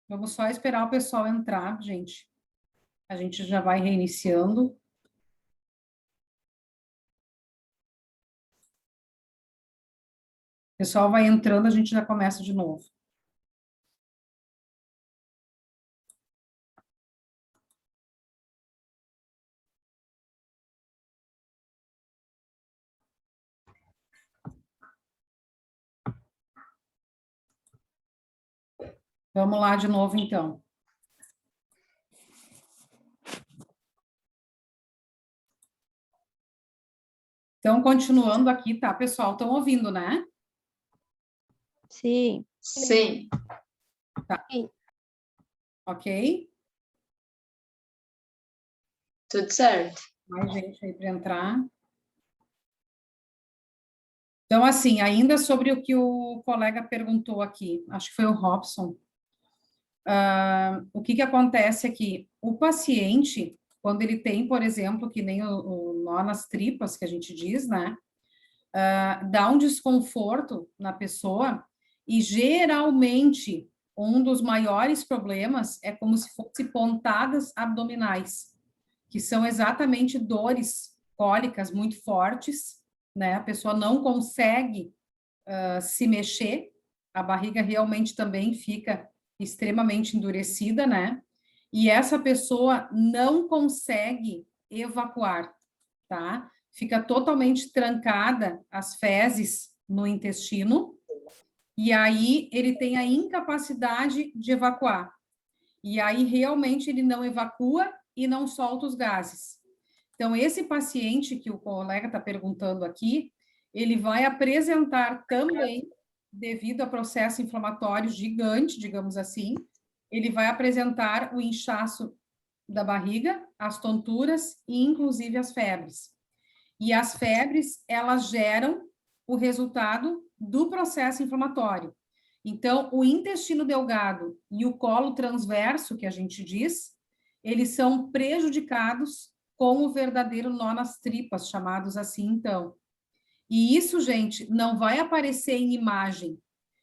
Vamos só esperar o pessoal entrar, gente. A gente já vai reiniciando. O pessoal vai entrando, a gente já começa de novo. Vamos lá de novo, então. Então, continuando aqui, tá, pessoal? Estão ouvindo, né? Sim. Sim. Tá. Ok? Tudo certo. Mais gente aí para entrar. Então, assim, ainda sobre o que o colega perguntou aqui, acho que foi o Robson. O que acontece aqui? O paciente, quando ele tem, por exemplo, que nem o nó nas tripas, que a gente diz, né? Dá um desconforto na pessoa e, geralmente, um dos maiores problemas é como se fosse pontadas abdominais, que são exatamente dores cólicas muito fortes, né? A pessoa não consegue se mexer, a barriga realmente também fica extremamente endurecida, né? E essa pessoa não consegue evacuar, tá? Fica totalmente trancada as fezes no intestino, e aí ele tem a incapacidade de evacuar. E aí realmente ele não evacua e não solta os gases. Então, esse paciente que o colega está perguntando aqui, ele vai apresentar também, devido a processo inflamatório gigante, digamos assim, ele vai apresentar o inchaço da barriga, as tonturas e, inclusive, as febres. E as febres, elas geram o resultado do processo inflamatório. Então, o intestino delgado e o colo transverso, que a gente diz, eles são prejudicados com o verdadeiro nó nas tripas, chamados assim, então. E isso, gente, não vai aparecer em imagem.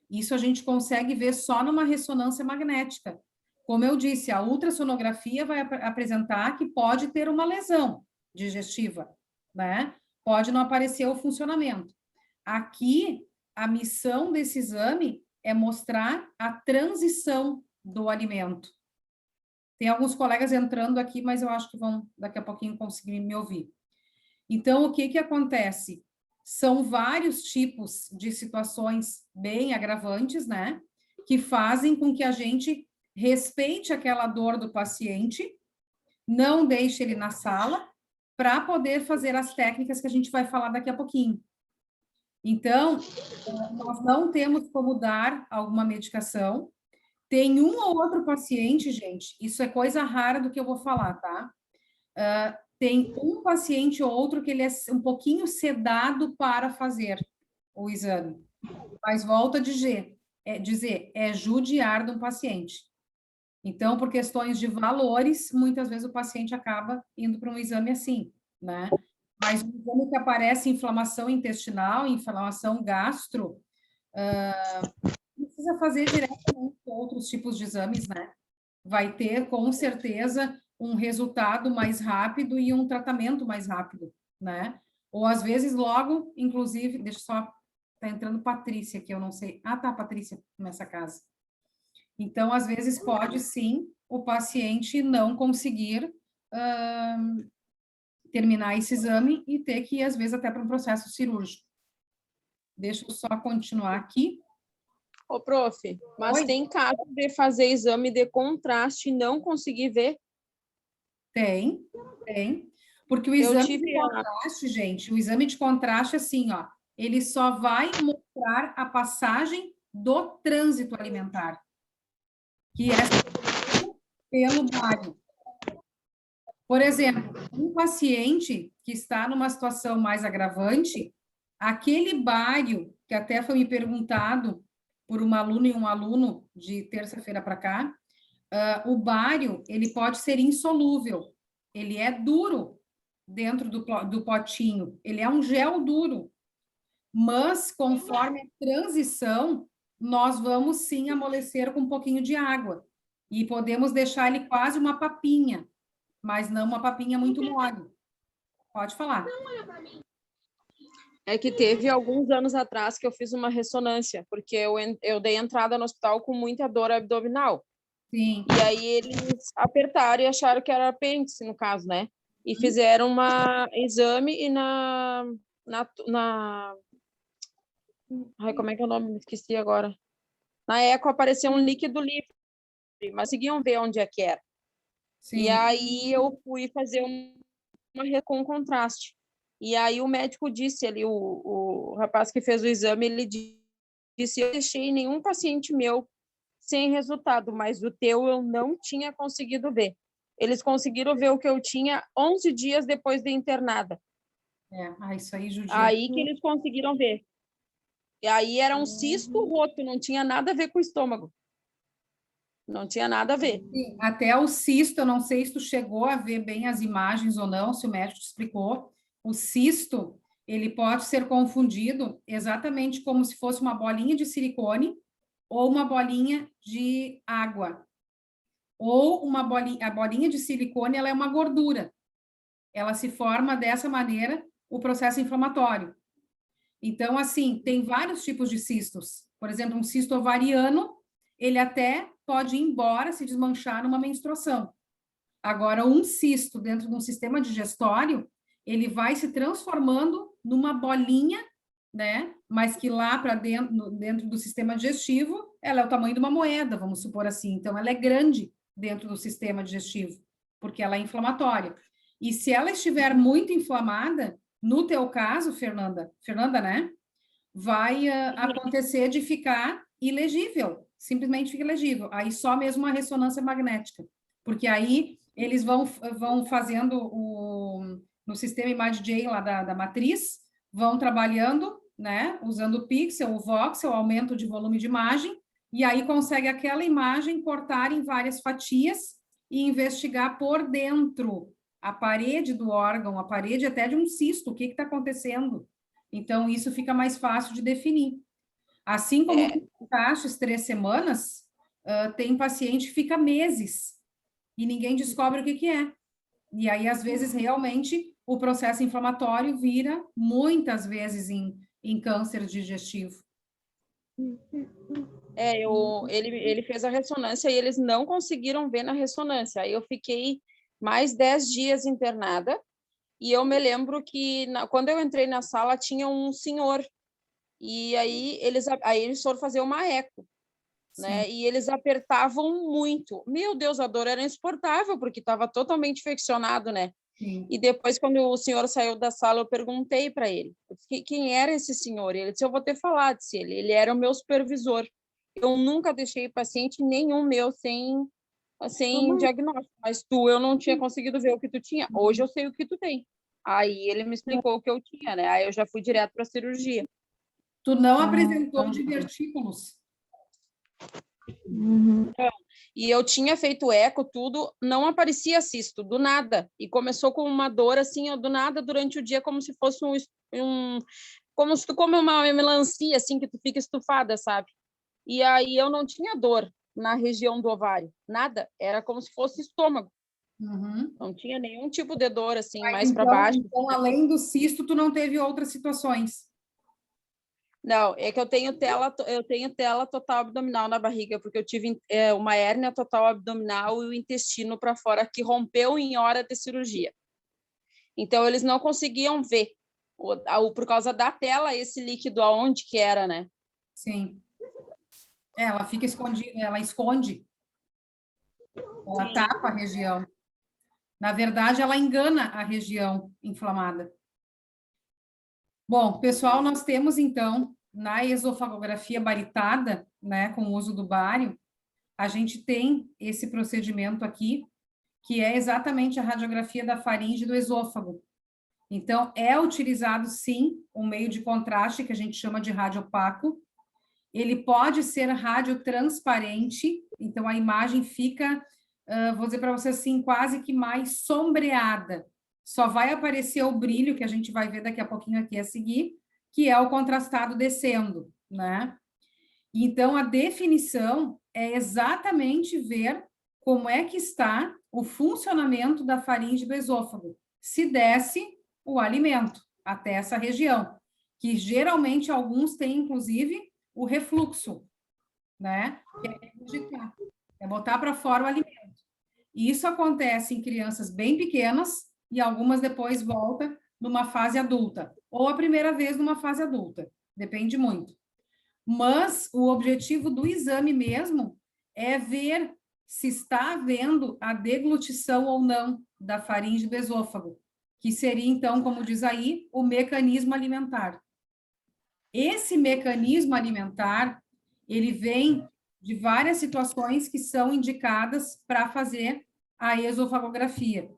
Isso a gente consegue ver só numa ressonância magnética. Como eu disse, a ultrassonografia vai apresentar que pode ter uma lesão digestiva, né? Pode não aparecer o funcionamento. Aqui, a missão desse exame é mostrar a transição do alimento. Tem alguns colegas entrando aqui, mas eu acho que vão daqui a pouquinho conseguir me ouvir. Então, o que acontece? São vários tipos de situações bem agravantes, né? Que fazem com que a gente respeite aquela dor do paciente, não deixe ele na sala, para poder fazer as técnicas que a gente vai falar daqui a pouquinho. Então, nós não temos como dar alguma medicação. Tem um ou outro paciente, gente, isso é coisa rara do que eu vou falar, tá? Tem um paciente ou outro que ele é um pouquinho sedado para fazer o exame. Mas volta a dizer, é judiar de um paciente. Então, por questões de valores, muitas vezes o paciente acaba indo para um exame assim, né? Mas o exame que aparece inflamação intestinal, inflamação gastro, precisa fazer diretamente outros tipos de exames, né? Vai ter, com certeza, um resultado mais rápido e um tratamento mais rápido, né? Ou, às vezes, logo, inclusive, deixa eu só... Tá entrando Patrícia, que eu não sei... Ah, tá, Patrícia, nessa casa. Então, às vezes, pode, sim, o paciente não conseguir terminar esse exame e ter que ir, às vezes, até para um processo cirúrgico. Deixa eu só continuar aqui. Ô, prof, mas Oi? tem caso de fazer exame de contraste e não conseguir ver? Tem. Porque o Eu exame tive de contraste, gente, o exame de contraste, assim, ó, ele só vai mostrar a passagem do trânsito alimentar, que é pelo bário. Por exemplo, um paciente que está numa situação mais agravante, aquele bário, que até foi me perguntado por uma aluna e um aluno de terça-feira para cá, o bário, ele pode ser insolúvel, ele é duro dentro do potinho, ele é um gel duro, mas conforme a transição, nós vamos sim amolecer com um pouquinho de água. E podemos deixar ele quase uma papinha, mas não uma papinha muito mole. Pode falar. É que teve alguns anos atrás que eu fiz uma ressonância, porque eu dei entrada no hospital com muita dor abdominal. Sim. E aí eles apertaram e acharam que era apêndice, no caso, né? E fizeram um exame e Ai, como é que é o nome? Me esqueci agora. Na eco apareceu um líquido livre, mas conseguiam ver onde é que era. Sim. E aí eu fui fazer com contraste. E aí o médico disse ali, o rapaz que fez o exame, ele disse, eu deixei nenhum paciente meu sem resultado, mas o teu eu não tinha conseguido ver. Eles conseguiram ver o que eu tinha 11 dias depois de internada. Isso aí judia. Aí que eles conseguiram ver. E aí era um cisto roto, não tinha nada a ver com o estômago. Não tinha nada a ver. Sim, até o cisto, eu não sei se tu chegou a ver bem as imagens ou não, se o médico te explicou. O cisto, ele pode ser confundido exatamente como se fosse uma bolinha de silicone ou uma bolinha de água. Ou uma bolinha, a bolinha de silicone, ela é uma gordura. Ela se forma dessa maneira, o processo inflamatório. Então, assim, tem vários tipos de cistos. Por exemplo, um cisto ovariano, ele até pode ir embora, se desmanchar numa menstruação. Agora, um cisto dentro de um sistema digestório, ele vai se transformando numa bolinha, né? Mas que lá para dentro do sistema digestivo, ela é o tamanho de uma moeda, vamos supor assim. Então, ela é grande dentro do sistema digestivo, porque ela é inflamatória. E se ela estiver muito inflamada, no teu caso, Fernanda, né? Vai acontecer de ficar ilegível, simplesmente fica ilegível. Aí só mesmo uma ressonância magnética, porque aí eles vão fazendo no sistema ImageJ lá da matriz, vão trabalhando, né, usando o pixel, o voxel, aumento de volume de imagem, e aí consegue aquela imagem cortar em várias fatias e investigar por dentro a parede do órgão, a parede até de um cisto, o que está acontecendo. Então, isso fica mais fácil de definir. Assim como taxas 3 semanas, tem paciente que fica meses e ninguém descobre o que é. E aí, às vezes, realmente, o processo inflamatório vira, muitas vezes, em câncer digestivo. Ele fez a ressonância e eles não conseguiram ver na ressonância. Aí eu fiquei mais 10 dias internada. E eu me lembro que, quando eu entrei na sala, tinha um senhor. E aí eles foram fazer uma eco, né? E eles apertavam muito. Meu Deus, a dor era insuportável, porque estava totalmente infeccionado, né? Sim. E depois, quando o senhor saiu da sala, eu perguntei para ele, quem era esse senhor? Ele disse, eu vou ter falado, disse ele era o meu supervisor. Eu nunca deixei paciente nenhum meu sem diagnóstico, mas eu não tinha conseguido ver o que tu tinha. Hoje eu sei o que tu tem. Aí ele me explicou o que eu tinha, né? Aí eu já fui direto para a cirurgia. Tu não apresentou divertículos? E eu tinha feito eco, tudo, não aparecia cisto, do nada. E começou com uma dor, assim, ó, do nada, durante o dia, como se fosse como se tu come uma melancia, assim, que tu fica estufada, sabe? E aí eu não tinha dor na região do ovário, nada. Era como se fosse estômago. Não tinha nenhum tipo de dor, assim, mais para baixo. Então, além do cisto, tu não teve outras situações? Não, é que eu tenho tela total abdominal na barriga, porque eu tive uma hérnia total abdominal e o intestino para fora que rompeu em hora de cirurgia. Então, eles não conseguiam ver, por causa da tela, esse líquido aonde que era, né? Sim. Ela fica escondida, ela esconde. Ela tapa a região. Na verdade, ela engana a região inflamada. Bom, pessoal, nós temos, então, na esofagografia baritada, né, com o uso do bário, a gente tem esse procedimento aqui, que é exatamente a radiografia da faringe do esôfago. Então, é utilizado, sim, um meio de contraste, que a gente chama de radiopaco. Ele pode ser radiotransparente, então a imagem fica, vou dizer para você assim, quase que mais sombreada. Só vai aparecer o brilho, que a gente vai ver daqui a pouquinho aqui a seguir, que é o contrastado descendo, né? Então, a definição é exatamente ver como é que está o funcionamento da faringe do esôfago, se desce o alimento até essa região, que geralmente alguns têm, inclusive, o refluxo, né? Que é regurgitar, é botar para fora o alimento. E isso acontece em crianças bem pequenas e algumas depois volta numa fase adulta, ou a primeira vez numa fase adulta, depende muito. Mas o objetivo do exame mesmo é ver se está havendo a deglutição ou não da faringe do esôfago, que seria, então, como diz aí, o mecanismo alimentar. Esse mecanismo alimentar, ele vem de várias situações que são indicadas para fazer a esofagografia.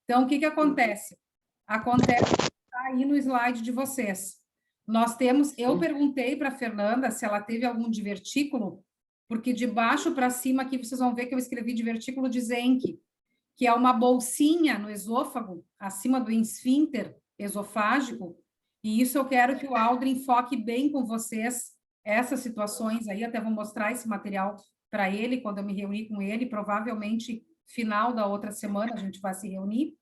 Então, o que que acontece? Acontece que está aí no slide de vocês. Nós temos, eu perguntei para a Fernanda se ela teve algum divertículo, porque de baixo para cima aqui vocês vão ver que eu escrevi divertículo de Zenck, que é uma bolsinha no esôfago, acima do esfíncter esofágico, e isso eu quero que o Aldrin foque bem com vocês, essas situações aí, até vou mostrar esse material para ele, quando eu me reunir com ele, provavelmente final da outra semana a gente vai se reunir,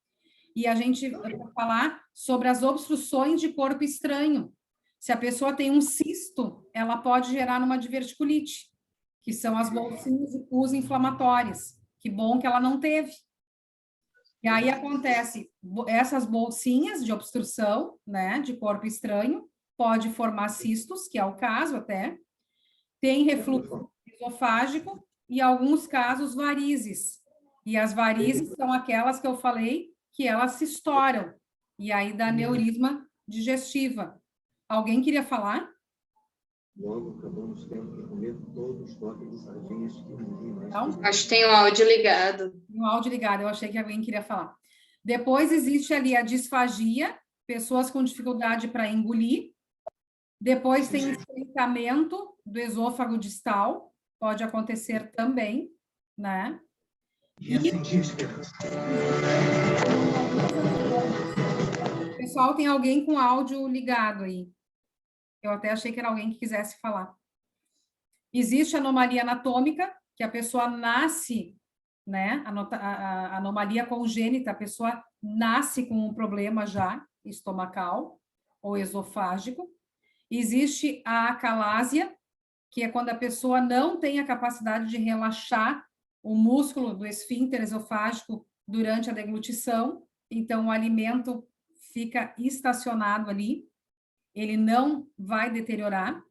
e a gente vai falar sobre as obstruções de corpo estranho. Se a pessoa tem um cisto, ela pode gerar uma diverticulite, que são as bolsinhas e pus inflamatórias. Que bom que ela não teve. E aí acontece, essas bolsinhas de obstrução, né, de corpo estranho, pode formar cistos, que é o caso até, tem refluxo esofágico e, em alguns casos, varizes. E as varizes são aquelas que eu falei que elas se estouram, e aí dá aneurisma digestiva. Alguém queria falar? Logo, acabamos tendo que comer todos os toques de sardinhas que ninguém mais... Não? Acho que tem um áudio ligado. Um áudio ligado, eu achei que alguém queria falar. Depois existe ali a disfagia, pessoas com dificuldade para engolir. Depois tem o estreitamento do esôfago distal, pode acontecer também, né? Pessoal, tem alguém com áudio ligado aí. Eu até achei que era alguém que quisesse falar. Existe anomalia anatômica, que a pessoa nasce, né? A anomalia congênita, a pessoa nasce com um problema já estomacal ou esofágico. Existe a acalásia, que é quando a pessoa não tem a capacidade de relaxar o músculo do esfíncter esofágico durante a deglutição, então o alimento fica estacionado ali, ele não vai deteriorar.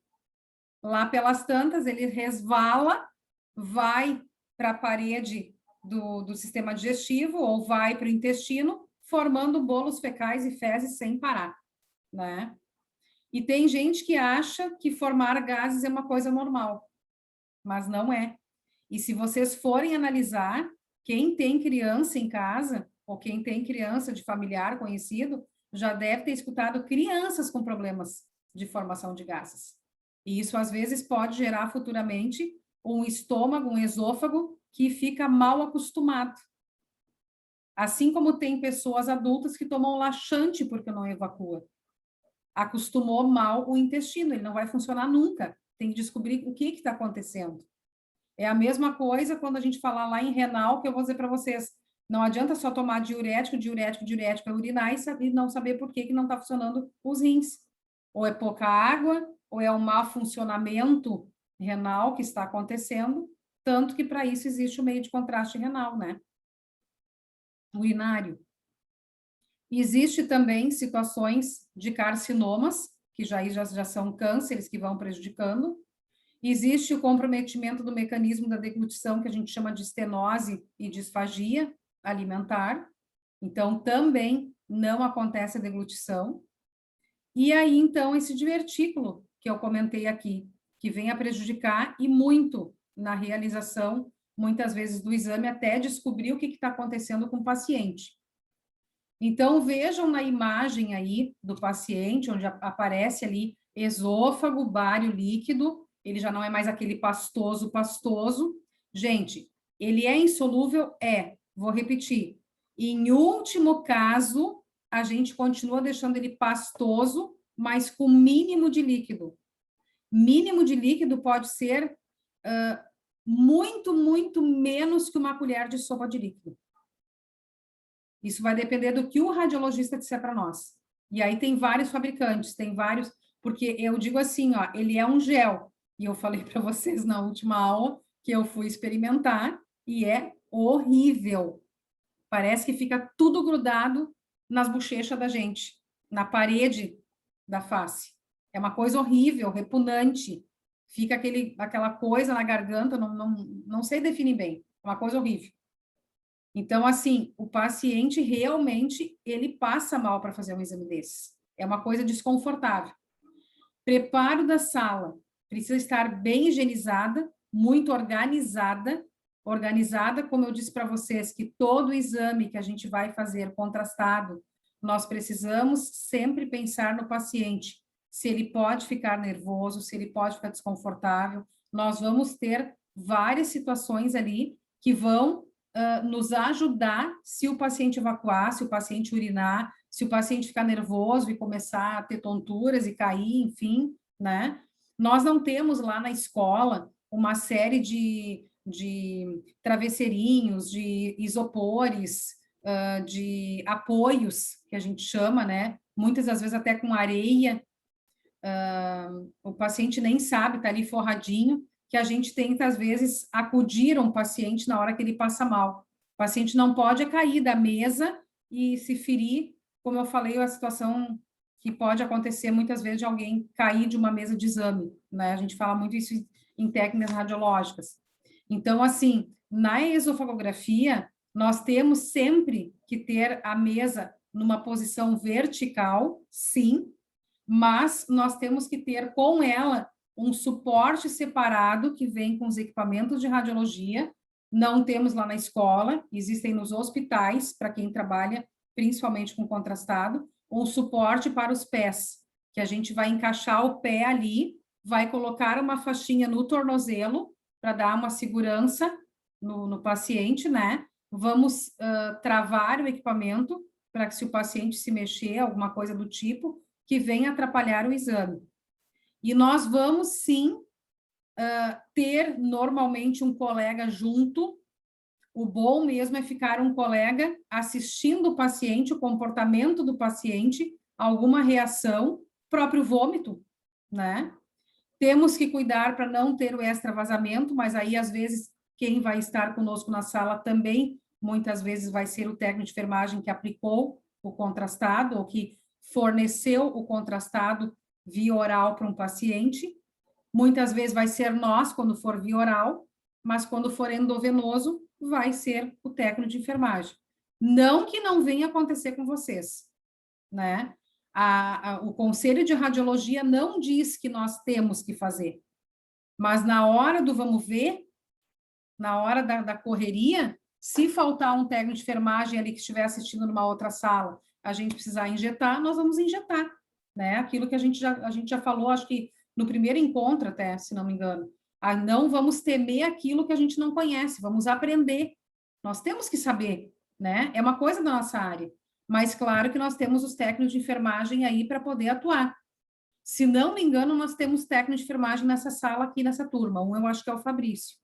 Lá pelas tantas, ele resvala, vai para a parede do sistema digestivo ou vai para o intestino, formando bolos fecais e fezes sem parar, né? E tem gente que acha que formar gases é uma coisa normal, mas não é. E se vocês forem analisar, quem tem criança em casa, ou quem tem criança de familiar conhecido, já deve ter escutado crianças com problemas de formação de gases. E isso, às vezes, pode gerar futuramente um estômago, um esôfago, que fica mal acostumado. Assim como tem pessoas adultas que tomam laxante porque não evacua. Acostumou mal o intestino, ele não vai funcionar nunca. Tem que descobrir o que está acontecendo. É a mesma coisa quando a gente falar lá em renal, que eu vou dizer para vocês, não adianta só tomar diurético para urinar e não saber por que não está funcionando os rins. Ou é pouca água, ou é um mau funcionamento renal que está acontecendo, tanto que para isso existe o meio de contraste renal, né? Urinário. Existe também situações de carcinomas, que já são cânceres que vão prejudicando. Existe o comprometimento do mecanismo da deglutição, que a gente chama de estenose e disfagia alimentar. Então, também não acontece a deglutição. E aí, então, esse divertículo que eu comentei aqui, que vem a prejudicar e muito na realização, muitas vezes, do exame, até descobrir o que está acontecendo com o paciente. Então, vejam na imagem aí do paciente, onde aparece ali esôfago, bário líquido, ele já não é mais aquele pastoso. Gente, ele é insolúvel? É. Vou repetir. Em último caso, a gente continua deixando ele pastoso, mas com mínimo de líquido. Mínimo de líquido pode ser muito, muito menos que uma colher de sopa de líquido. Isso vai depender do que o radiologista disser para nós. E aí tem vários fabricantes, tem vários, porque eu digo assim, ó, ele é um gel. E eu falei para vocês na última aula que eu fui experimentar e é horrível. Parece que fica tudo grudado nas bochechas da gente, na parede da face. É uma coisa horrível, repugnante. Fica aquela coisa na garganta, não sei definir bem. É uma coisa horrível. Então, assim, o paciente realmente, ele passa mal para fazer um exame desse. É uma coisa desconfortável. Preparo da sala. Precisa estar bem higienizada, muito organizada. Organizada, como eu disse para vocês, que todo exame que a gente vai fazer contrastado, nós precisamos sempre pensar no paciente. Se ele pode ficar nervoso, se ele pode ficar desconfortável. Nós vamos ter várias situações ali que vão nos ajudar se o paciente evacuar, se o paciente urinar, se o paciente ficar nervoso e começar a ter tonturas e cair, enfim, né? Nós não temos lá na escola uma série de travesseirinhos, de isopores, de apoios, que a gente chama, né? Muitas das vezes até com areia, o paciente nem sabe, tá ali forradinho, que a gente tenta, às vezes, acudir um paciente na hora que ele passa mal. O paciente não pode cair da mesa e se ferir, como eu falei, a situação que pode acontecer muitas vezes de alguém cair de uma mesa de exame, né? A gente fala muito isso em técnicas radiológicas. Então, assim, na esofagografia, nós temos sempre que ter a mesa numa posição vertical, sim, mas nós temos que ter com ela um suporte separado que vem com os equipamentos de radiologia. Não temos lá na escola, existem nos hospitais, para quem trabalha principalmente com contrastado, um suporte para os pés, que a gente vai encaixar o pé ali, vai colocar uma faixinha no tornozelo para dar uma segurança no paciente, né? Vamos travar o equipamento para que se o paciente se mexer, alguma coisa do tipo, que venha atrapalhar o exame. E nós vamos, sim, ter normalmente um colega junto. O bom mesmo é ficar um colega assistindo o paciente, o comportamento do paciente, alguma reação, próprio vômito, né? Temos que cuidar para não ter o extravasamento, mas aí, às vezes, quem vai estar conosco na sala também, muitas vezes, vai ser o técnico de enfermagem que aplicou o contrastado ou que forneceu o contrastado via oral para um paciente. Muitas vezes vai ser nós, quando for via oral, mas quando for endovenoso, vai ser o técnico de enfermagem. Não que não venha acontecer com vocês, né? O Conselho de Radiologia não diz que nós temos que fazer, mas na hora do vamos ver, na hora da correria, se faltar um técnico de enfermagem ali que estiver assistindo numa outra sala, a gente precisar injetar, nós vamos injetar, né? Aquilo que a gente já falou, acho que no primeiro encontro até, se não me engano. Não vamos temer aquilo que a gente não conhece, vamos aprender. Nós temos que saber, né? É uma coisa da nossa área. Mas claro que nós temos os técnicos de enfermagem aí para poder atuar. Se não me engano, nós temos técnico de enfermagem nessa sala aqui, nessa turma. Eu acho que é o Fabrício.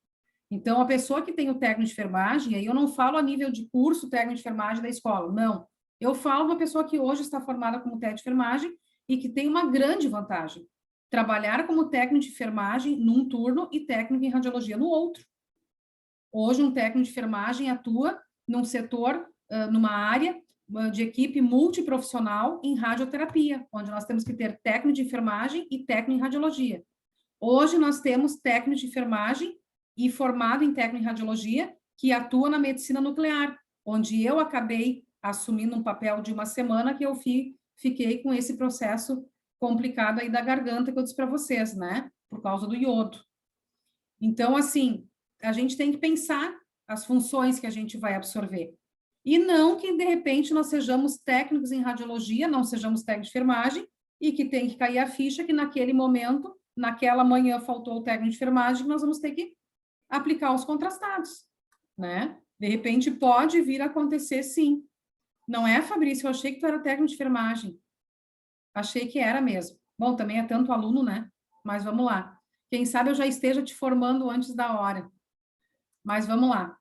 Então, a pessoa que tem o técnico de enfermagem, aí eu não falo a nível de curso técnico de enfermagem da escola, não. Eu falo uma pessoa que hoje está formada como técnico de enfermagem e que tem uma grande vantagem. Trabalhar como técnico de enfermagem num turno e técnico em radiologia no outro. Hoje, um técnico de enfermagem atua num setor, numa área de equipe multiprofissional em radioterapia, onde nós temos que ter técnico de enfermagem e técnico em radiologia. Hoje, nós temos técnico de enfermagem e formado em técnico em radiologia que atua na medicina nuclear, onde eu acabei assumindo um papel de uma semana que eu fiquei com esse processo complicado aí da garganta que eu disse para vocês, né? Por causa do iodo. Então, assim, a gente tem que pensar as funções que a gente vai absorver. E não que, de repente, nós sejamos técnicos em radiologia, não sejamos técnicos de enfermagem, e que tem que cair a ficha que naquele momento, naquela manhã, faltou o técnico de enfermagem, que nós vamos ter que aplicar os contrastados, né? De repente, pode vir a acontecer, sim. Não é, Fabrício? Eu achei que tu era técnico de enfermagem. Achei que era mesmo. Bom, também é tanto aluno, né? Mas vamos lá. Quem sabe eu já esteja te formando antes da hora. Mas vamos lá.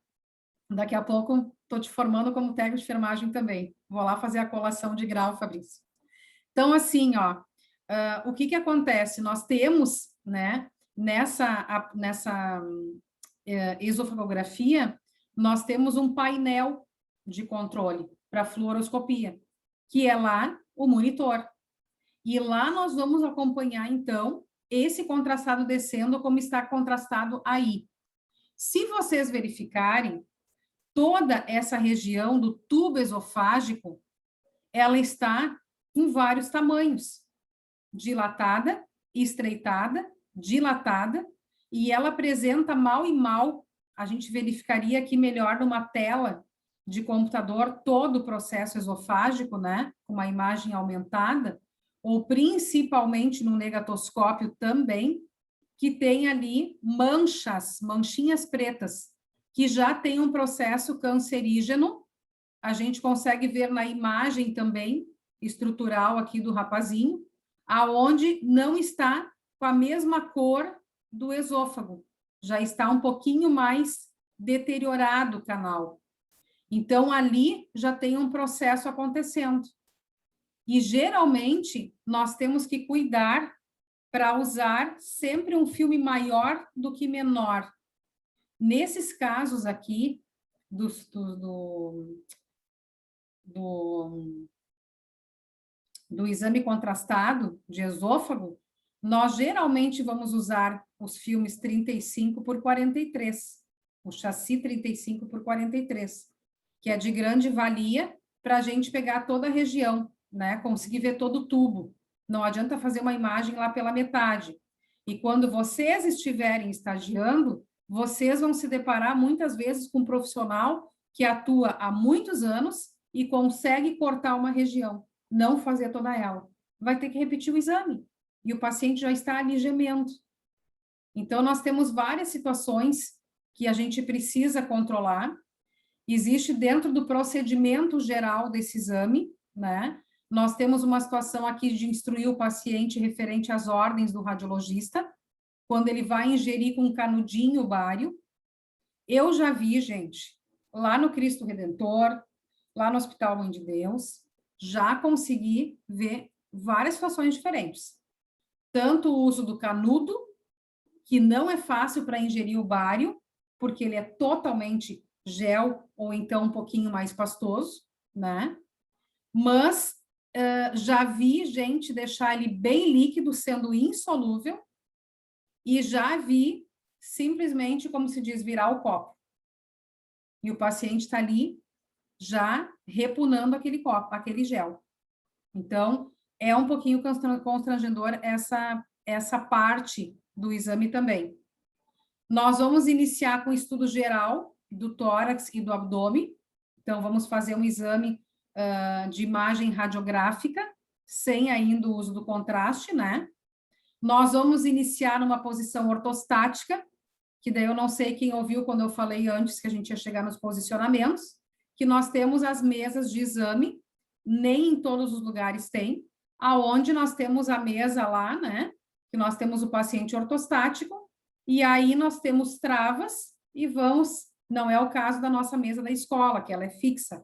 Daqui a pouco estou te formando como técnico de enfermagem também. Vou lá fazer a colação de grau, Fabrício. Então, assim, ó, o que acontece? Nós temos, né, nessa esofagografia, nós temos um painel de controle para fluoroscopia, que é lá o monitor. E lá nós vamos acompanhar, então, esse contrastado descendo como está contrastado aí. Se vocês verificarem, toda essa região do tubo esofágico, ela está em vários tamanhos, dilatada, estreitada, dilatada, e ela apresenta mal e mal, a gente verificaria aqui melhor numa tela de computador todo o processo esofágico, né, com uma imagem aumentada, ou principalmente no negatoscópio também, que tem ali manchinhas pretas, que já tem um processo cancerígeno, a gente consegue ver na imagem também, estrutural aqui do rapazinho, aonde não está com a mesma cor do esôfago, já está um pouquinho mais deteriorado o canal. Então, ali já tem um processo acontecendo. E, geralmente, nós temos que cuidar para usar sempre um filme maior do que menor. Nesses casos aqui, do exame contrastado de esôfago, nós geralmente vamos usar os filmes 35 por 43, o chassi 35 por 43, que é de grande valia para a gente pegar toda a região, né? Conseguir ver todo o tubo. Não adianta fazer uma imagem lá pela metade. E quando vocês estiverem estagiando, vocês vão se deparar muitas vezes com um profissional que atua há muitos anos e consegue cortar uma região, não fazer toda ela. Vai ter que repetir o exame. E o paciente já está ali gemendo. Então, nós temos várias situações que a gente precisa controlar. Existe dentro do procedimento geral desse exame, né? Nós temos uma situação aqui de instruir o paciente referente às ordens do radiologista, quando ele vai ingerir com um canudinho o bário. Eu já vi, gente, lá no Cristo Redentor, lá no Hospital Mãe de Deus, já consegui ver várias situações diferentes. Tanto o uso do canudo, que não é fácil para ingerir o bário, porque ele é totalmente gel, ou então um pouquinho mais pastoso, né? Mas já vi gente deixar ele bem líquido, sendo insolúvel, e já vi simplesmente, como se diz, virar o copo. E o paciente está ali já repunando aquele copo, aquele gel. Então, é um pouquinho constrangedor essa parte do exame também. Nós vamos iniciar com o estudo geral do tórax e do abdômen. Então, vamos fazer um exame de imagem radiográfica, sem ainda o uso do contraste, né? Nós vamos iniciar numa posição ortostática, que daí eu não sei quem ouviu quando eu falei antes que a gente ia chegar nos posicionamentos, que nós temos as mesas de exame, nem em todos os lugares tem, aonde nós temos a mesa lá, né? Que nós temos o paciente ortostático, e aí nós temos travas e vamos, não é o caso da nossa mesa da escola, que ela é fixa,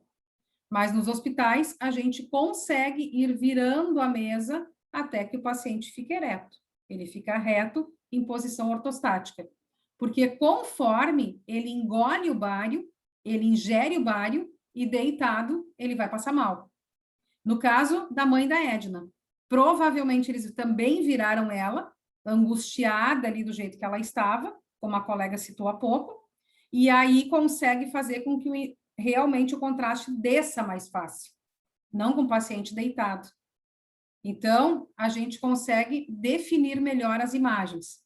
mas nos hospitais a gente consegue ir virando a mesa até que o paciente fique ereto. Ele fica reto em posição ortostática. Porque conforme ele engole o bário, ele ingere o bário e deitado, ele vai passar mal. No caso da mãe da Edna, provavelmente eles também viraram ela, angustiada ali do jeito que ela estava, como a colega citou há pouco, e aí consegue fazer com que realmente o contraste desça mais fácil, não com o paciente deitado. Então, a gente consegue definir melhor as imagens.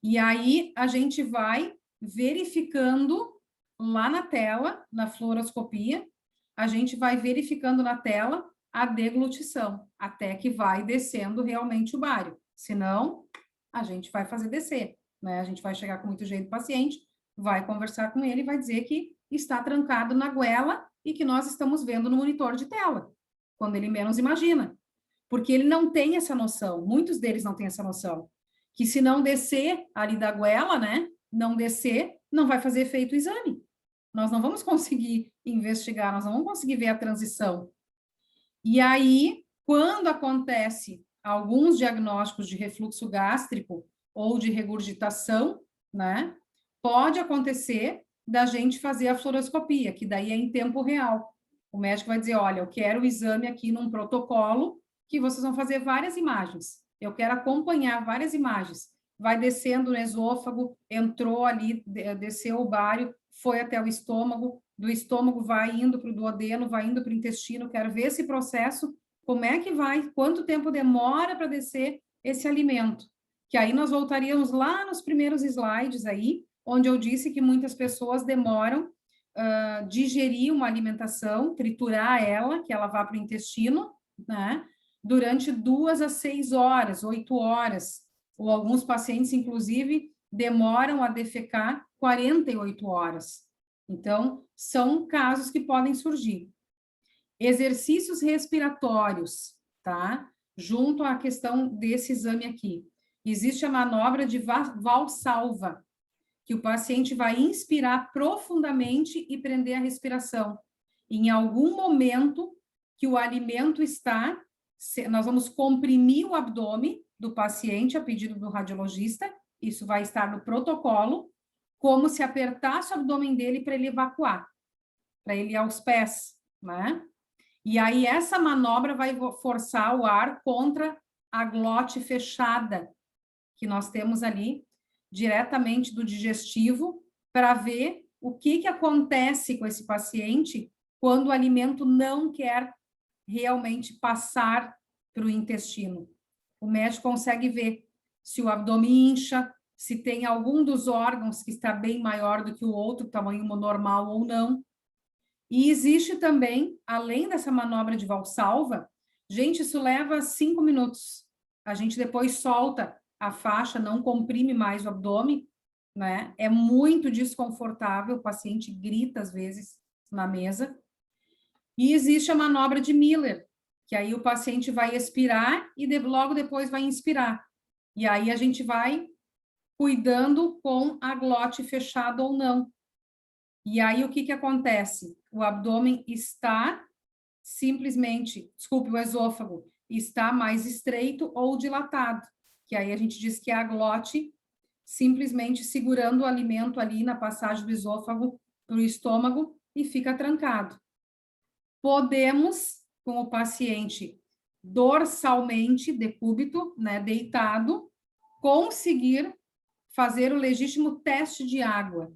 E aí, a gente vai verificando lá na tela, na fluoroscopia, a gente vai verificando na tela a deglutição, até que vai descendo realmente o bário. Senão, a gente vai fazer descer, né? A gente vai chegar com muito jeito do paciente, vai conversar com ele e vai dizer que está trancado na goela e que nós estamos vendo no monitor de tela, quando ele menos imagina. Porque ele não tem essa noção, muitos deles não têm essa noção, que se não descer ali da goela, né, não descer, não vai fazer efeito o exame. Nós não vamos conseguir investigar, nós não vamos conseguir ver a transição. E aí, quando acontece alguns diagnósticos de refluxo gástrico ou de regurgitação, né, pode acontecer da gente fazer a fluoroscopia, que daí é em tempo real. O médico vai dizer, olha, eu quero o exame aqui num protocolo que vocês vão fazer várias imagens. Eu quero acompanhar várias imagens. Vai descendo no esôfago, entrou ali, desceu o bário, foi até o estômago, do estômago vai indo para o duodeno, vai indo para o intestino, quero ver esse processo, como é que vai, quanto tempo demora para descer esse alimento. Que aí nós voltaríamos lá nos primeiros slides aí, onde eu disse que muitas pessoas demoram digerir uma alimentação, triturar ela, que ela vá para o intestino, né, durante 2 a 6 horas, 8 horas, ou alguns pacientes, inclusive, demoram a defecar 48 horas. Então, são casos que podem surgir. Exercícios respiratórios, tá? Junto à questão desse exame aqui. Existe a manobra de Valsalva, que o paciente vai inspirar profundamente e prender a respiração. Em algum momento que o alimento está, nós vamos comprimir o abdômen do paciente a pedido do radiologista, isso vai estar no protocolo, como se apertasse o abdômen dele para ele evacuar, para ele ir aos pés, né? E aí essa manobra vai forçar o ar contra a glote fechada que nós temos ali, diretamente do digestivo, para ver o que acontece com esse paciente quando o alimento não quer realmente passar para o intestino. O médico consegue ver se o abdômen incha, se tem algum dos órgãos que está bem maior do que o outro, tamanho normal ou não. E existe também, além dessa manobra de Valsalva, gente, isso leva 5 minutos. A gente depois solta a faixa, não comprime mais o abdômen, né? É muito desconfortável, o paciente grita às vezes na mesa. E existe a manobra de Miller, que aí o paciente vai expirar e logo depois vai inspirar. E aí a gente vai cuidando com a glote fechada ou não. E aí o que acontece? O abdômen está simplesmente, desculpe, o esôfago está mais estreito ou dilatado, que aí a gente diz que é a glote simplesmente segurando o alimento ali na passagem do esôfago para o estômago e fica trancado. Podemos, com o paciente dorsalmente, decúbito, né, deitado, conseguir fazer o legítimo teste de água,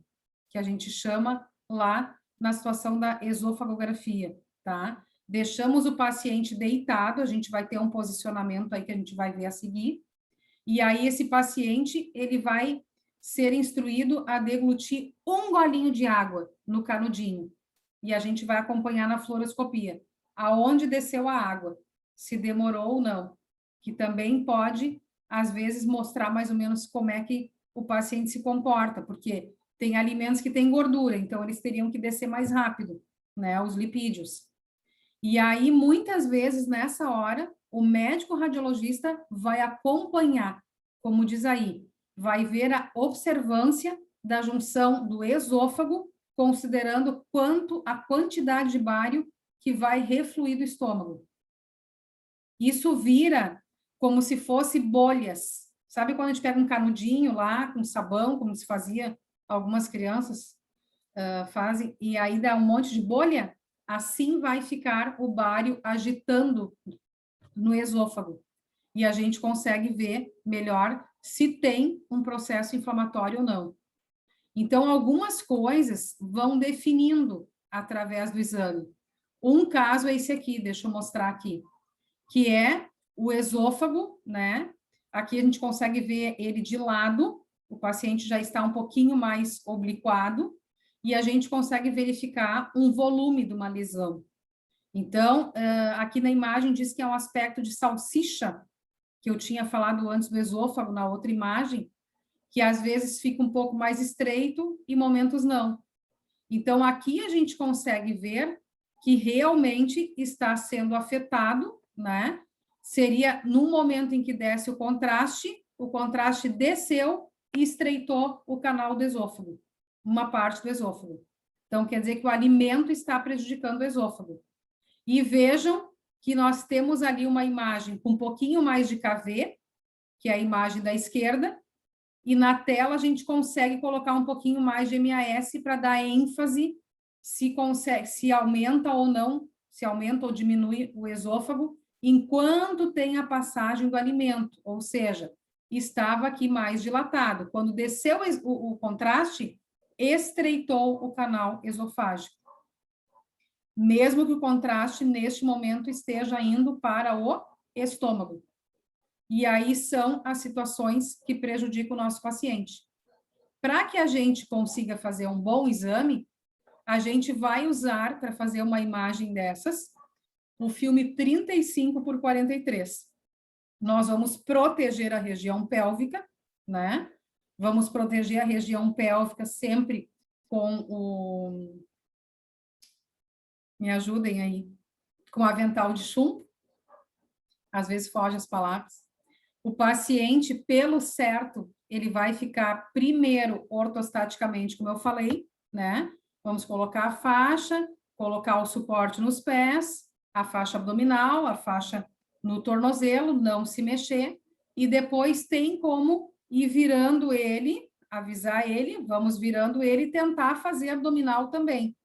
que a gente chama lá na situação da esofagografia, tá? Deixamos o paciente deitado, a gente vai ter um posicionamento aí que a gente vai ver a seguir, e aí esse paciente, ele vai ser instruído a deglutir um golinho de água no canudinho, e a gente vai acompanhar na fluoroscopia, aonde desceu a água, se demorou ou não, que também pode, às vezes, mostrar mais ou menos como é que o paciente se comporta, porque tem alimentos que têm gordura, então eles teriam que descer mais rápido, né, os lipídios. E aí, muitas vezes, nessa hora, o médico radiologista vai acompanhar, como diz aí, vai ver a observância da junção do esôfago, considerando a quantidade de bário que vai refluir do estômago. Isso vira como se fosse bolhas. Sabe quando a gente pega um canudinho lá, com sabão, como se fazia, algumas crianças fazem, e aí dá um monte de bolha? Assim vai ficar o bário agitando no esôfago. E a gente consegue ver melhor se tem um processo inflamatório ou não. Então, algumas coisas vão definindo através do exame. Um caso é esse aqui, deixa eu mostrar aqui, que é o esôfago, né? Aqui a gente consegue ver ele de lado, o paciente já está um pouquinho mais obliquado, e a gente consegue verificar um volume de uma lesão. Então, aqui na imagem diz que é um aspecto de salsicha, que eu tinha falado antes do esôfago, na outra imagem, que às vezes fica um pouco mais estreito e momentos não. Então, aqui a gente consegue ver que realmente está sendo afetado, né? Seria no momento em que desce o contraste desceu e estreitou o canal do esôfago. uma parte do esôfago. Então, quer dizer que o alimento está prejudicando o esôfago. E vejam que nós temos ali uma imagem com um pouquinho mais de KV, que é a imagem da esquerda, e na tela a gente consegue colocar um pouquinho mais de MAS para dar ênfase se consegue, se aumenta ou não, se aumenta ou diminui o esôfago, enquanto tem a passagem do alimento, ou seja, estava aqui mais dilatado. Quando desceu o contraste, estreitou o canal esofágico. Mesmo que o contraste, neste momento, esteja indo para o estômago. E aí são as situações que prejudicam o nosso paciente. Para que a gente consiga fazer um bom exame, a gente vai usar, para fazer uma imagem dessas, o filme 35 por 43. Nós vamos proteger a região pélvica, né? Vamos proteger a região pélvica sempre com o... Me ajudem aí. Com avental de chumbo. Às vezes foge as palavras. O paciente, pelo certo, ele vai ficar primeiro ortostaticamente, como eu falei, né? Vamos colocar a faixa, colocar o suporte nos pés, a faixa abdominal, a faixa no tornozelo, não se mexer, e depois tem como ir virando ele, avisar ele, vamos virando ele e tentar fazer abdominal também.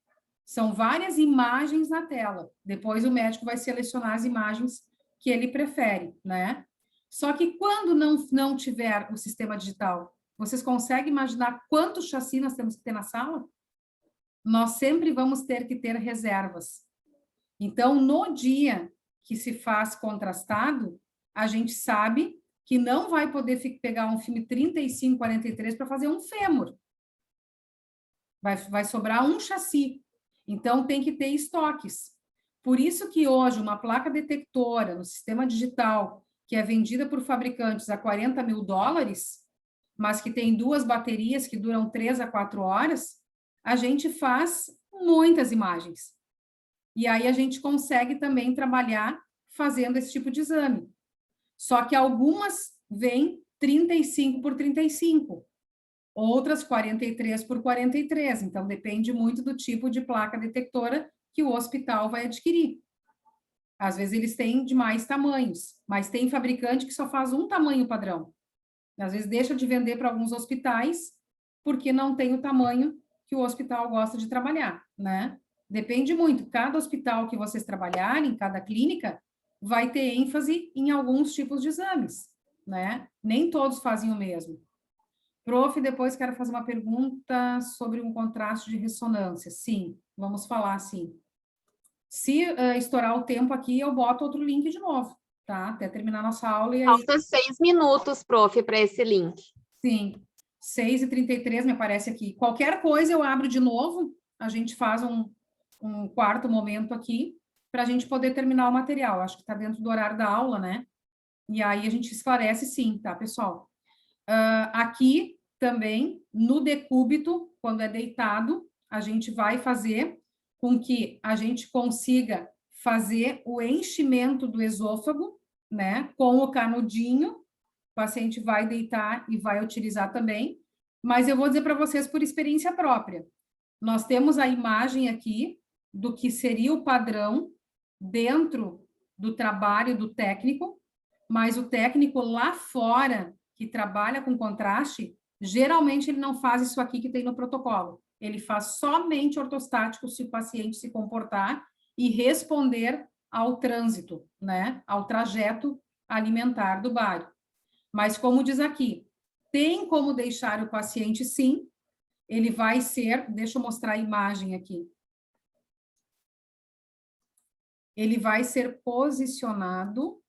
São várias imagens na tela. Depois o médico vai selecionar as imagens que ele prefere, né? Só que quando não tiver o sistema digital, vocês conseguem imaginar quantos chassi nós temos que ter na sala? Nós sempre vamos ter que ter reservas. Então, no dia que se faz contrastado, a gente sabe que não vai poder pegar um filme 35, 43 para fazer um fêmur. Vai sobrar um chassi. Então, tem que ter estoques. Por isso que hoje uma placa detectora no sistema digital, que é vendida por fabricantes a $40 mil, mas que tem 2 baterias que duram 3 a 4 horas, a gente faz muitas imagens. E aí a gente consegue também trabalhar fazendo esse tipo de exame. Só que algumas vêm 35 por 35, outras 43 por 43. Então, depende muito do tipo de placa detectora que o hospital vai adquirir. Às vezes eles têm de mais tamanhos, mas tem fabricante que só faz um tamanho padrão. Às vezes deixa de vender para alguns hospitais porque não tem o tamanho que o hospital gosta de trabalhar, né? Depende muito. Cada hospital que vocês trabalharem, cada clínica, vai ter ênfase em alguns tipos de exames, né? Nem todos fazem o mesmo. Prof, depois quero fazer uma pergunta sobre um contraste de ressonância. Sim, vamos falar sim. Se estourar o tempo aqui, eu boto outro link de novo, tá? Até terminar nossa aula. E aí... Falta 6 minutos, prof, para esse link. Sim, 6h33 me aparece aqui. Qualquer coisa eu abro de novo, a gente faz um quarto momento aqui, para a gente poder terminar o material. Acho que está dentro do horário da aula, né? E aí a gente esclarece sim, tá, pessoal? Aqui também, no decúbito, quando é deitado, a gente vai fazer com que a gente consiga fazer o enchimento do esôfago, né, com o canudinho. O paciente vai deitar e vai utilizar também, mas eu vou dizer para vocês por experiência própria. Nós temos a imagem aqui do que seria o padrão dentro do trabalho do técnico, mas o técnico lá fora, que trabalha com contraste, geralmente ele não faz isso aqui que tem no protocolo. Ele faz somente ortostático se o paciente se comportar e responder ao trânsito, né? Ao trajeto alimentar do bário. Mas, como diz aqui, tem como deixar o paciente, sim, ele vai ser... Deixa eu mostrar a imagem aqui. Ele vai ser posicionado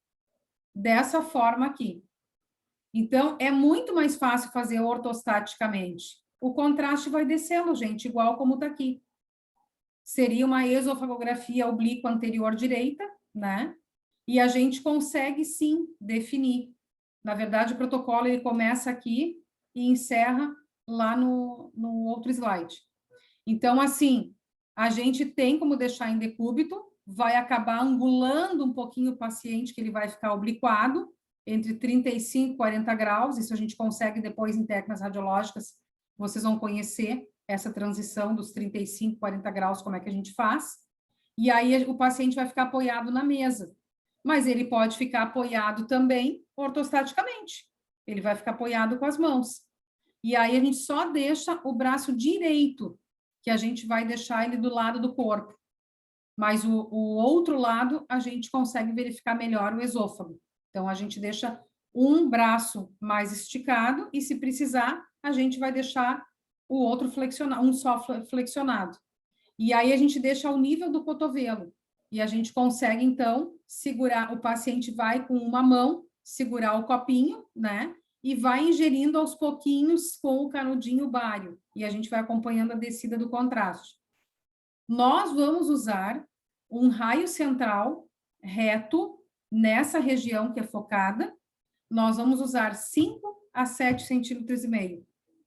dessa forma aqui. Então, é muito mais fácil fazer ortostaticamente. O contraste vai descendo, gente, igual como está aqui. Seria uma esofagografia oblíqua anterior direita, né? E a gente consegue, sim, definir. Na verdade, o protocolo, ele começa aqui e encerra lá no outro slide. Então, assim, a gente tem como deixar em decúbito, vai acabar angulando um pouquinho o paciente, que ele vai ficar obliquado, entre 35 e 40 graus, isso a gente consegue depois em técnicas radiológicas, vocês vão conhecer essa transição dos 35, 40 graus, como é que a gente faz. E aí o paciente vai ficar apoiado na mesa. Mas ele pode ficar apoiado também ortostaticamente. Ele vai ficar apoiado com as mãos. E aí a gente só deixa o braço direito, que a gente vai deixar ele do lado do corpo. Mas o outro lado, a gente consegue verificar melhor o esôfago. Então, a gente deixa um braço mais esticado e, se precisar, a gente vai deixar o outro flexionado, um só flexionado. E aí, a gente deixa ao nível do cotovelo. E a gente consegue, então, segurar, o paciente vai com uma mão, segurar o copinho, né? E vai ingerindo aos pouquinhos com o canudinho bário. E a gente vai acompanhando a descida do contraste. Nós vamos usar um raio central reto nessa região que é focada. Nós vamos usar 5 a 7,5 centímetros,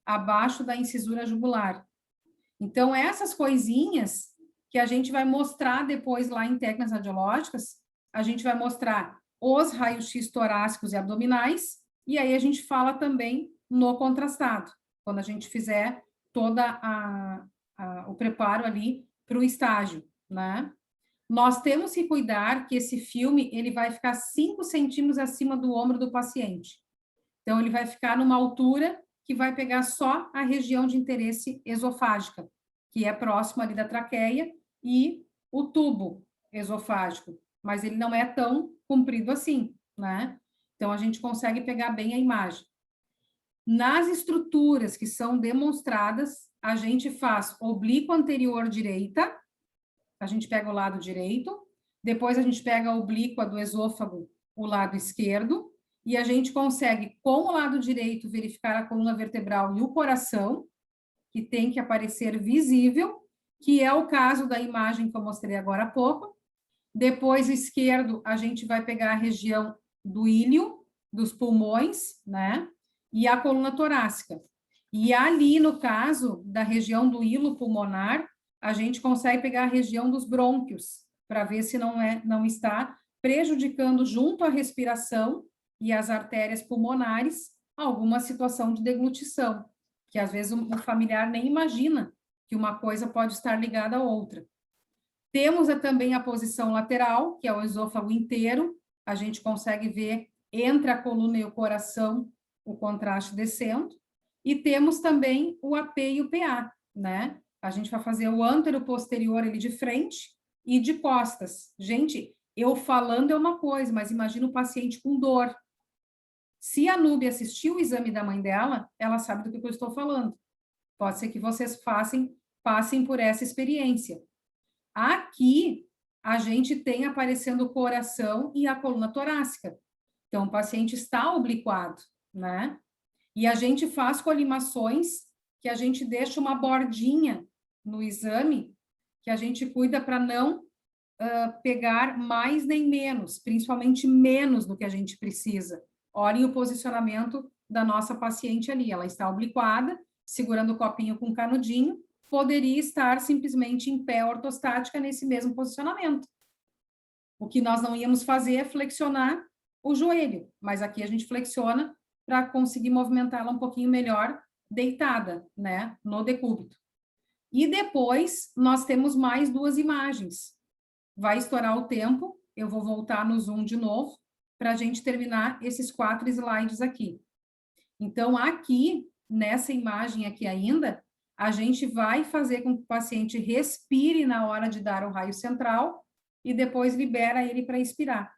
abaixo da incisura jugular. Então, essas coisinhas que a gente vai mostrar depois lá em técnicas radiológicas, a gente vai mostrar os raios-x torácicos e abdominais, e aí a gente fala também no contrastado, quando a gente fizer toda o preparo ali para o estágio, né? Nós temos que cuidar que esse filme, ele vai ficar 5 centímetros acima do ombro do paciente. Então, ele vai ficar numa altura que vai pegar só a região de interesse esofágica, que é próximo ali da traqueia, e o tubo esofágico, mas ele não é tão comprido assim, né? Então, a gente consegue pegar bem a imagem. Nas estruturas que são demonstradas, a gente faz oblíqua anterior direita, a gente pega o lado direito, depois a gente pega a oblíqua do esôfago, o lado esquerdo, e a gente consegue, com o lado direito, verificar a coluna vertebral e o coração, que tem que aparecer visível, que é o caso da imagem que eu mostrei agora há pouco. Depois, o esquerdo, a gente vai pegar a região do íleo, dos pulmões, né? E a coluna torácica. E ali, no caso da região do hilo pulmonar, a gente consegue pegar a região dos brônquios, para ver se não está prejudicando junto à respiração e às artérias pulmonares alguma situação de deglutição, que às vezes o familiar nem imagina que uma coisa pode estar ligada à outra. Temos também a posição lateral, que é o esôfago inteiro, a gente consegue ver entre a coluna e o coração o contraste descendo, e temos também o AP e o PA, né? A gente vai fazer o antero-posterior ali de frente e de costas. Gente, eu falando é uma coisa, mas imagina o paciente com dor. Se a Núbia assistiu o exame da mãe dela, ela sabe do que eu estou falando. Pode ser que vocês passem por essa experiência. Aqui, a gente tem aparecendo o coração e a coluna torácica. Então, o paciente está obliquado, né? E a gente faz colimações que a gente deixa uma bordinha no exame, que a gente cuida para não pegar mais nem menos, principalmente menos do que a gente precisa. Olhem o posicionamento da nossa paciente ali, ela está obliquada, segurando o copinho com canudinho, poderia estar simplesmente em pé ortostática nesse mesmo posicionamento. O que nós não íamos fazer é flexionar o joelho, mas aqui a gente flexiona para conseguir movimentá-la um pouquinho melhor deitada, né, no decúbito. E depois nós temos mais 2 imagens. Vai estourar o tempo, eu vou voltar no Zoom de novo, para a gente terminar esses 4 slides aqui. Então, aqui, nessa imagem aqui ainda, a gente vai fazer com que o paciente respire na hora de dar o raio central e depois libera ele para expirar.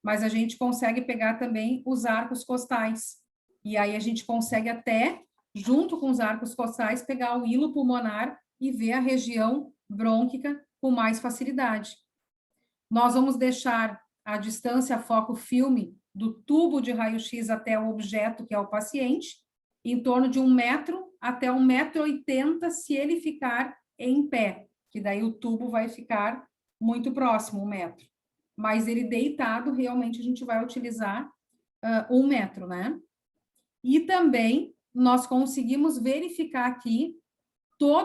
Mas a gente consegue pegar também os arcos costais. E aí a gente consegue até, junto com os arcos costais, pegar o hilo pulmonar e ver a região brônquica com mais facilidade. Nós vamos deixar a distância foco-filme do tubo de raio-x até o objeto, que é o paciente, em torno de 1 metro até 1,80 m, se ele ficar em pé, que daí o tubo vai ficar muito próximo, 1 metro. Mas ele deitado, realmente, a gente vai utilizar 1 metro, né? E também, nós conseguimos verificar aqui todo